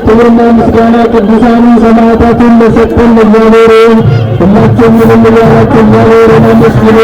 ክብርና ምስጋና ቅዱሳኑ ሰማዕታቱን ለሰጠን ለእግዚአብሔር ሁላችንም እንላለን። እግዚአብሔርን አመስግኑ።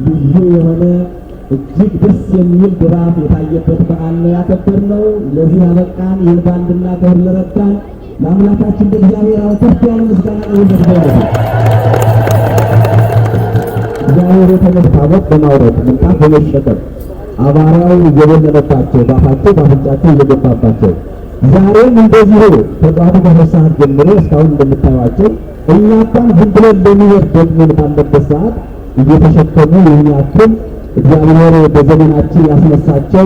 ልዩ የሆነ እጅግ ደስ የሚል ድባብ የታየበት በዓል ነው ያከበርነው። ለዚህ ያበቃን ይህን ባንድና ከሁሉ ለረዳን ለአምላካችን ለእግዚአብሔር ከፍ ያለ ምስጋና ይሁንለት። እግዚአብሔር የተመታበት በማውረድ ምንጣፍ በመሸከም አባራው እየበለለባቸው ባፋቸው ባፍንጫቸው እየገባባቸው ዛሬም እንደዚሁ ከጧቱ ከሰዓት ጀምሮ እስካሁን እንደምታዩዋቸው እኛ እንኳን ዝም ብለን እንደሚሄድ ደግሞን ባለበት ሰዓት እየተሸከሙ የሚያክል እግዚአብሔር በዘመናችን ያስነሳቸው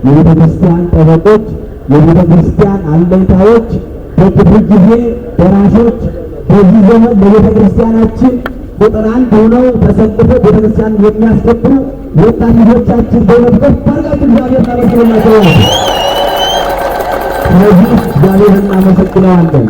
የቤተ ክርስቲያን ጠበቆች፣ የቤተ ክርስቲያን አለኝታዎች፣ በክፉ ጊዜ ደራሾች፣ በዚህ ዘመን ለቤተ ክርስቲያናችን ቁጥር አንድ ሆነው ተሰልፈው ቤተ ክርስቲያን የሚያስከብሩ ወጣት ልጆቻችን በእውነት ከፍ አድርጋችሁ እግዚአብሔር እናመስግናለን። ስለዚህ እግዚአብሔር እናመሰግናለን።